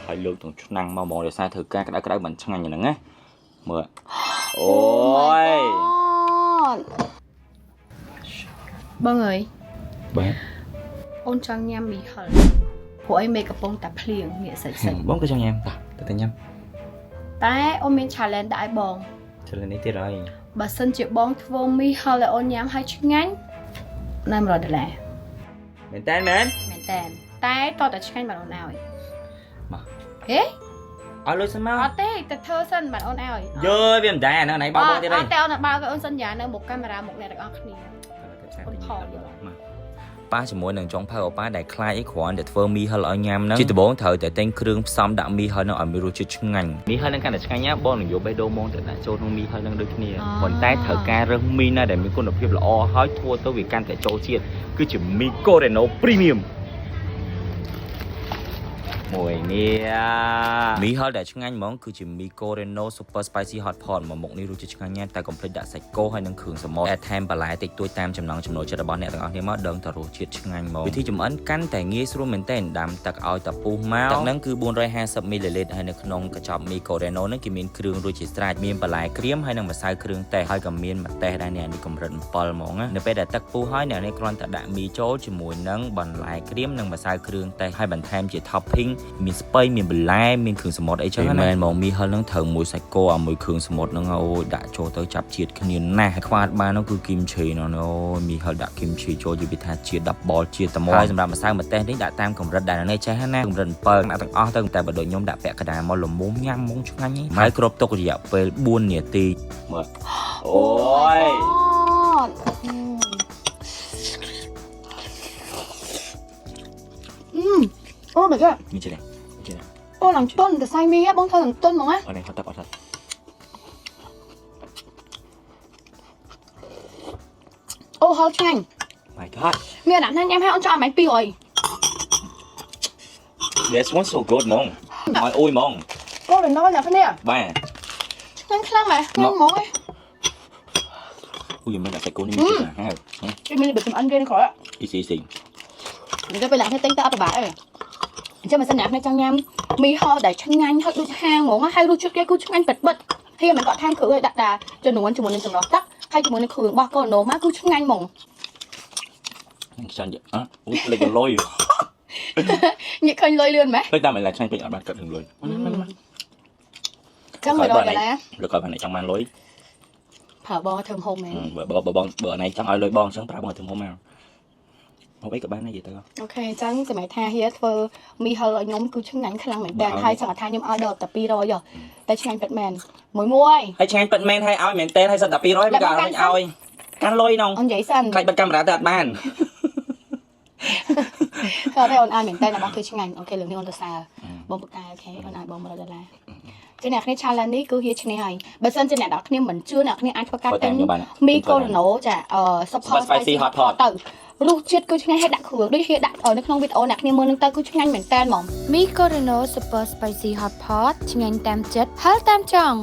ហើយលើកទាំងឆ្នាំងមកដោយសារធ្វើការក្តៅៗមិនឆ្ងាញ់យ៉ាងហ្នឹងណាមើលអូយបងអើយបាទអូនចង់ញ៉ាំមីហិលព្រោះអីមេកំពុងតែភ្លៀងងាកសិចបងក៏ចង់ញ៉ាំតែញ៉ាំតែអូនមាន challenge ដែរបង challenge នេះទៀតហើយបើសិនជាបងធ្វើមីហិលឲ្យអូនញ៉ាំឲ្យឆ្ងាញ់ណា$100មែនតើមែនតែតតែឆ្ងាញ់បានអូនឲ្យមកហេឲ្យលុយសិនមកអត់ទេតែធ្វើសិនបានអូនឲ្យយើវាមិនដែរអាហ្នឹងណៃបោកបងទៀតហើយអត់តែអូនបើកអូនសន្យានៅមុខកាមេរ៉ាមុខអ្នកទាំងអស់គ្នាអូនថតយកប៉ាជាមួយនឹងចុងផៅប៉ាដែលខ្លាចអីគ្រាន់តែធ្វើមីហិលឲ្យញ៉ាំហ្នឹងជាដំបូងត្រូវតែទិញគ្រឿងផ្សំដាក់មីហិលហ្នឹងឲ្យមានរសជាតិឆ្ងាញ់មីហិលហ្នឹងកាន់តែឆ្ងាញ់ណាបងនឹងយកបេះដូងមកទៅដាក់ចូលក្នុងមីហិលហ្នឹងដូចគ្នាប៉ុន្តែត្រូវការរើសមីណាដែលមានគុណភាពល្អហើយធ្វើទៅវាកាន់តែចូលជាតិគឺជាមីកូរ៉េណូព្រីមៀមមួយនេះមីហិលដែលឆ្ងាញ់ហ្មងគឺជាមីកូរ៉េណូ Super Spicy Hot Pot មកមុខនេះរសជាតិឆ្ងាញ់ណាស់តែកុំភ្លេចដាក់សាច់គោហើយនិងគ្រឿងសមុទ្រ add ថែមបន្លែតិចតួចតាមចំណង់ចំណូលចិត្តរបស់អ្នកទាំងអស់គ្នាមកដឹងតែរសជាតិឆ្ងាញ់ហ្មងវិធីចម្អិនកាន់តែងាយស្រួលមែនទែនដាំទឹកឲ្យតែពុះមកទឹកហ្នឹងគឺ450 មីលីលីត្រហើយនៅក្នុងកញ្ចប់មីកូរ៉េណូហ្នឹងគេមានគ្រឿងរួចជាស្រេចមានបន្លែក្រៀមហើយនិងម្សៅគ្រឿងទេសហើយក៏មានម្ទេសដែរនេះកម្រិត7ហ្មងណានៅពេលដែលទឹកពុះហើយអ្នកនេះគ្រាន់តែដាក់មីចូលជាមួយនឹងបន្លែក្រៀមនិងម្សៅគ្រឿងទេសហើយបន្ថែមជា topping មានស្ពៃមានបន្លែមានគ្រឿងសមុទ្រអីចឹងណាមែនមកមីហិលហ្នឹងត្រូវមួយសាច់គោឲ្យមួយគ្រឿងសមុទ្រហ្នឹងអូយដាក់ចូលទៅចាប់ជាតិគ្នាណាស់ខ្វាតបាននោះគឺគីមឈីណូអូយមីហិលដាក់គីមឈីចូលជាវិថាជាតិ10ជាតិត្មងហើយសម្រាប់ម្សៅម្ទេសនេះដាក់តាមកម្រិតដែរនេះចេះណាកម្រិត7ដាក់ទាំងអស់ទៅតែបើដូចខ្ញុំដាក់ពាក់កណ្ដាលមកល្មមញ៉ាំហ្មងឆ្ងាញ់ហើយគ្របទុករយៈពេល4នាទីមើលអូយអូmy god មានចេះអូឡើងទុនតែសាយមីបងធ្វើឡើងទុនហ្មងណាអត់នេះហត់ទឹកអត់អូហល់ឆ្ងាញ់ My god មានអ្នកណាញ៉ាំហើយអូនចង់ឲ្យ200 This one so good ហ្មងឲ្យអ៊ុយហ្មងអូរណោអ្នកគ្នាបាទឆ្ងាញ់ខ្លាំងម៉ែញ៉ាំហ្មងហ៎អ៊ុយមិនដាក់សាច់គោនេះមានជាតិហ៎គេមានបើចម្អិនគេក្រោយអ៊ីស៊ីនិយាយពេលអ្នកគ្នាទិញទៅអត់ពិបាកទេអញ្ចឹងបើសិនអ្នកគ្នាចង់ញ៉ាំមីហិលដែលឆ្ងាញ់ហើយដូចហាងហ្មងហើយរសជាតិគេគឺឆ្ងាញ់ពិតៗហើយមិនគាត់ថែមគ្រឿងឲ្យដាក់តាចំនួនជាមួយនឹងចម្រោះទឹកហើយជាមួយនឹងគ្រឿងរបស់កូនដូមកគឺឆ្ងាញ់ហ្មងឆ្ងាញ់អត់អូលេចលុយញ៉ាំឃើញលុយលឿនម៉េចឃើញតាមឯឡាឆ្ងាញ់ពេកអត់បានកាត់នឹងលុយចឹង100ដុល្លារឬក៏បានចង់បានលុយប្រើបងធ្វើហូមមែនបើណៃចង់ឲ្យលុយបងអញ្ចឹងប្រើបងធ្វើហូមមកហូបអីក៏បានដែរនិយាយទៅអូខេអញ្ចឹងសម្រាប់ថាហៀធ្វើមីហិលឲ្យខ្ញុំគឺឆ្ងាញ់ខ្លាំងមែនតើហើយសង្ឃថាខ្ញុំឲ្យដល់តែ200តែឆ្ងាញ់ពិតមែនមួយហើយឆ្ងាញ់ពិតមែនហើយឲ្យមែនតើហើយសិតតែ200មិនក៏ឲ្យកាន់លុយនងអូននិយាយសិនខ្លាចបិទកាមេរ៉ាទៅអត់បានគាត់ឲ្យអូនអានមែនតើរបស់គឺឆ្ងាញ់អូខេលើនេះអូនទៅសារបងប្រកាអូខេអូនឲ្យបង$100ជាអ្នកគ្នា challenge នេះគឺហៀឈ្នះហើយបើសិនជាអ្នកនរគ្នាមិនជឿអ្នកគ្នាអាចធ្វើការទិញមីកូរ៉េណូចាsuper spicy hot pot ទៅរសជាតិគឺឆ្ងាញ់ហើយដាក់គ្រឿងដូចគេដាក់នៅក្នុងវីដេអូអ្នកគ្នាមើលនឹងទៅគឺឆ្ងាញ់មែនតើហ្មងមីកូរ៉េណូ super spicy hot pot ឆ្ងាញ់តាមចិត្តហឹរតាមចង់